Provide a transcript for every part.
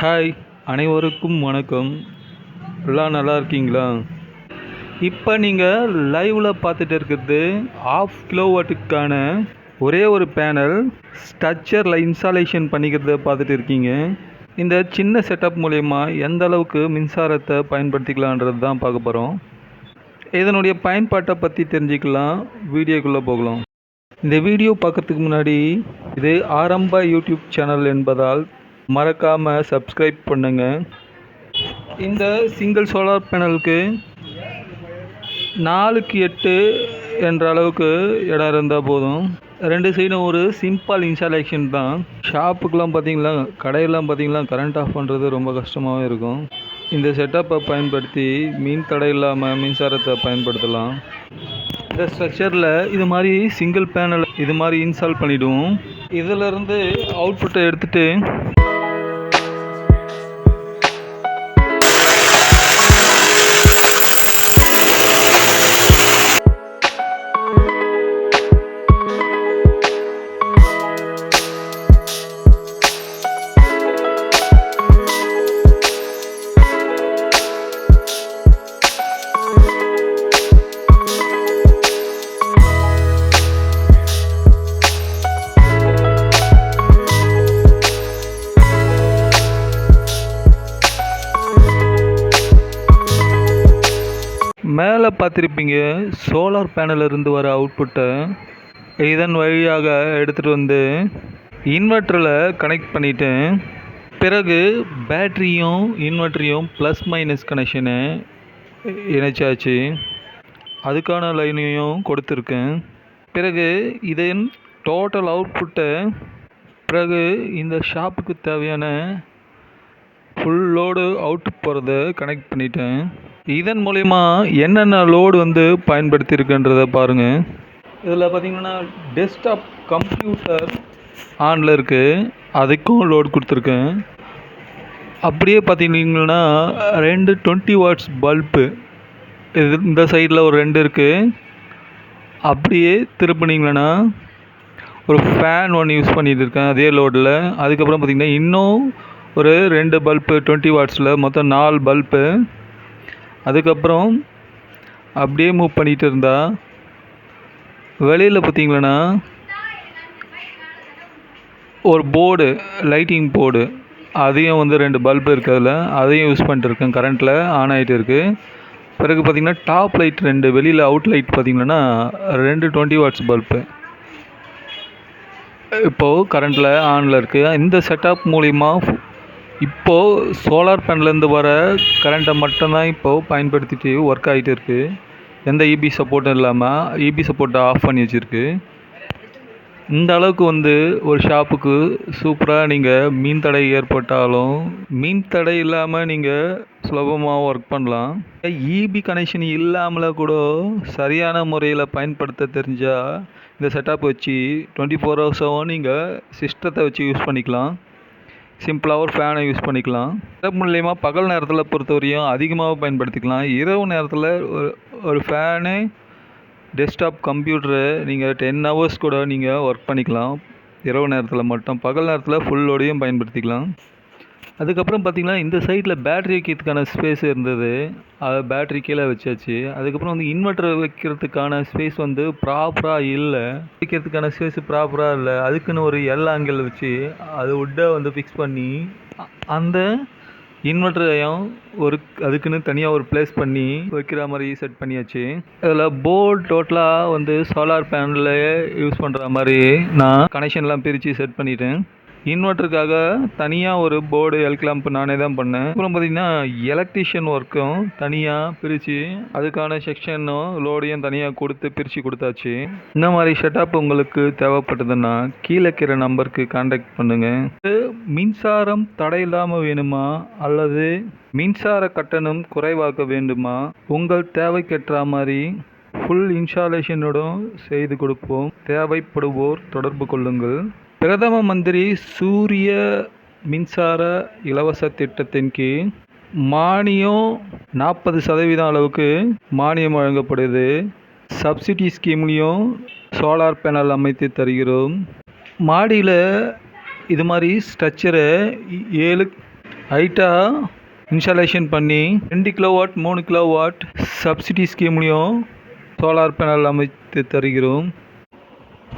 Hi, அனைவருக்கும் வணக்கம். எல்லாம் நல்லா இருக்கீங்களா? இப்போ நீங்கள் லைவில் பார்த்துட்டு இருக்கிறது 1/2 கிலோவாட்டுக்கான ஒரே ஒரு பேனல் ஸ்ட்ரக்சரில் இன்ஸ்டாலேஷன் பண்ணிக்கிறத பார்த்துட்டு இருக்கீங்க. இந்த சின்ன செட்டப் மூலயமா எந்த அளவுக்கு மின்சாரத்தை பயன்படுத்திக்கலான்றது தான் பார்க்க போகிறோம். இதனுடைய பயன்பாட்டை பற்றி தெரிஞ்சுக்கலாம். வீடியோக்குள்ளே போகலாம். இந்த வீடியோ பார்க்குறதுக்கு முன்னாடி இது ஆரம்ப யூடியூப் சேனல் என்பதால் மறக்காமல் சப்ஸ்கிரைப் பண்ணுங்கள். இந்த சிங்கிள் சோலார் பேனலுக்கு 4க்கு 8 என்ற அளவுக்கு இடம் இருந்தால் போதும். 2 சைடும் ஒரு சிம்பிள் இன்ஸ்டாலேஷன் தான். ஷாப்புக்கெலாம் பார்த்தீங்களா, கடையெல்லாம் பார்த்தீங்களா, கரண்ட் ஆஃப் பண்ணுறது ரொம்ப கஷ்டமாகவே இருக்கும். இந்த செட்டப்பை பயன்படுத்தி மின் தடை இல்லாமல் மின்சாரத்தை பயன்படுத்தலாம். இந்த ஸ்ட்ரக்சரில் இது மாதிரி சிங்கிள் பேனல் இது மாதிரி இன்ஸ்டால் பண்ணிவிடுவோம். இதிலிருந்து அவுட்புட்டை எடுத்துகிட்டு மேலே பார்த்துருப்பீங்க, சோலார் பேனலிருந்து வர அவுட்புட்டை இதன் வழியாக எடுத்துகிட்டு வந்து இன்வெர்ட்டரில் கனெக்ட் பண்ணிட்டேன். பிறகு பேட்ரியும் இன்வெர்ட்டரையும் ப்ளஸ் மைனஸ் கனெக்ஷனை இணைச்சாச்சு. அதுக்கான லைனையும் கொடுத்துருக்கேன். பிறகு இதன் டோட்டல் அவுட்புட்டை பிறகு இந்த ஷாப்புக்கு தேவையான ஃபுல் லோடு அவுட் போகிறத கனெக்ட் பண்ணிட்டேன். இதன் மூலிமா என்னென்ன லோடு பயன்படுத்தியிருக்குன்றதை பாருங்கள். இதில் பார்த்திங்கன்னா டெஸ்க்டாப் கம்ப்யூட்டர் ஆனில் இருக்குது, அதுக்கும் லோடு கொடுத்துருக்கேன். அப்படியே பார்த்திங்கன்னா 2 20 வாட்ஸ் பல்பு இந்த சைடில் ஒரு 2 இருக்குது. அப்படியே திருப்பினீங்கன்னா ஒரு ஃபேன் ஒன்று யூஸ் பண்ணிகிட்டு இருக்கேன் அதே லோடில். அதுக்கப்புறம் பார்த்திங்கன்னா இன்னும் ஒரு 2 பல்பு 20 வாட்ஸில் மொத்தம் 4 பல்பு. அதுக்கப்புறம் அப்படியே மூவ் பண்ணிகிட்டு இருந்தால் வெளியில் பார்த்திங்கன்னா ஒரு போர்டு, லைட்டிங் போர்டு, அதையும் 2 பல்பு இருக்குது அதில், அதையும் யூஸ் பண்ணிட்டுருக்கேன். கரண்ட்டில் ஆன் ஆகிட்டு இருக்குது. பிறகு பார்த்திங்கன்னா டாப் லைட் 2, வெளியில் அவுட் லைட் பார்த்திங்கன்னா 2 20 வாட்ஸ் பல்பு இப்போது கரண்ட்டில் ஆனில் இருக்குது. இந்த செட்டப் மூலிமா இப்போது சோலார் பேனல்லேருந்து வர கரண்ட்டை மட்டும்தான் இப்போது பயன்படுத்திட்டு ஒர்க் ஆகிட்டு இருக்குது. எந்த இபி சப்போர்ட்டும் இல்லாமல் இபி சப்போர்ட்டை ஆஃப் பண்ணி வச்சுருக்கு. இந்த அளவுக்கு ஒரு ஷாப்புக்கு சூப்பராக நீங்கள் மின் தடை ஏற்பட்டாலும் மின் தடை இல்லாமல் நீங்கள் சுலபமாக ஒர்க் பண்ணலாம். இபி கனெக்ஷன் இல்லாமல் கூட சரியான முறையில் பயன்படுத்த தெரிஞ்சால் இந்த செட்டப் வச்சு 24 ஹவர்ஸாகவும் நீங்கள் சிஸ்டத்தை வச்சு யூஸ் பண்ணிக்கலாம். சிம்பிளாக ஒரு ஃபேனை யூஸ் பண்ணிக்கலாம். செட்டப் மூலயமா பகல் நேரத்தில் பொறுத்தவரையும் அதிகமாக பயன்படுத்திக்கலாம். இரவு நேரத்தில் ஒரு ஃபேனு, டெஸ்க்டாப் கம்ப்யூட்டரு நீங்கள் 10 ஹவர்ஸ் கூட நீங்கள் ஒர்க் பண்ணிக்கலாம் இரவு நேரத்தில் மட்டும். பகல் நேரத்தில் ஃபுல்லோடையும் பயன்படுத்திக்கலாம். அதுக்கப்புறம் பார்த்திங்கன்னா இந்த சைடில் பேட்ரி வைக்கிறதுக்கான ஸ்பேஸ் இருந்தது, அதை பேட்ரி கீழே வச்சாச்சு. அதுக்கப்புறம் இன்வெர்ட்டர் வைக்கிறதுக்கான ஸ்பேஸ் ப்ராப்பராக இல்லை, வைக்கிறதுக்கான ஸ்பேஸ் ப்ராப்பராக இல்லை. அதுக்குன்னு ஒரு எல் ஆங்கிள் வச்சு அது உட்டை ஃபிக்ஸ் பண்ணி அந்த இன்வெர்ட்டரையும் அதுக்குன்னு தனியாக ஒரு ப்ளேஸ் பண்ணி வைக்கிற மாதிரி செட் பண்ணியாச்சு. இதில் போர்டு டோட்டலாக சோலார் பேனலில் யூஸ் பண்ணுற மாதிரி நான் கனெக்ஷன்லாம் பிரித்து செட் பண்ணிட்டேன். இன்வெர்ட்டருக்காக தனியாக ஒரு போர்டு எல் கிளாம்ப் நானே தான் பண்ணேன். அப்புறம் பார்த்திங்கன்னா எலக்ட்ரிஷியன் ஒர்க்கும் தனியாக பிரித்து அதுக்கான செக்ஷனும் லோடையும் தனியாக பிரித்து கொடுத்தாச்சு. இந்த மாதிரி செட்டப் உங்களுக்கு தேவைப்பட்டதுன்னா கீழே இருக்கிற நம்பருக்கு கான்டாக்ட் பண்ணுங்கள். மின்சாரம் தடை இல்லாமல் வேணுமா அல்லது மின்சார கட்டணம் குறைவாக வேண்டுமா, உங்கள் தேவைக்கேற்ற மாதிரி ஃபுல் இன்ஸ்டாலேஷனுடன் செய்து கொடுப்போம். தேவைப்படுவோர் தொடர்பு கொள்ளுங்கள். பிரதம மந்திரி சூரிய மின்சார இலவச திட்டத்தின் கீழ் மானியம் 40% அளவுக்கு மானியம் வழங்கப்படுது. சப்சிடி ஸ்கீம்லேயும் சோலார் பேனல் அமைத்து தருகிறோம். மாடியில் இது மாதிரி ஸ்ட்ரக்சரை ஹைட்டாக இன்ஸ்டாலேஷன் பண்ணி 2 கிலோவாட் 3 கிலோவாட் சப்சிடி ஸ்கீம்லேயும் சோலார் பேனல் அமைத்து தருகிறோம்.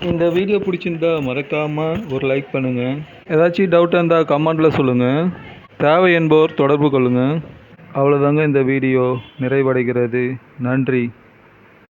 இந்த வீடியோ பிடிச்சிருந்தா மறக்காமல் ஒரு லைக் பண்ணுங்கள். ஏதாச்சும் டவுட்டாக இருந்தால் கமெண்டில் சொல்லுங்கள். தேவை என்போர் தொடர்பு கொள்ளுங்கள். அவ்வளோதாங்க, இந்த வீடியோ நிறைவடைகிறது. நன்றி.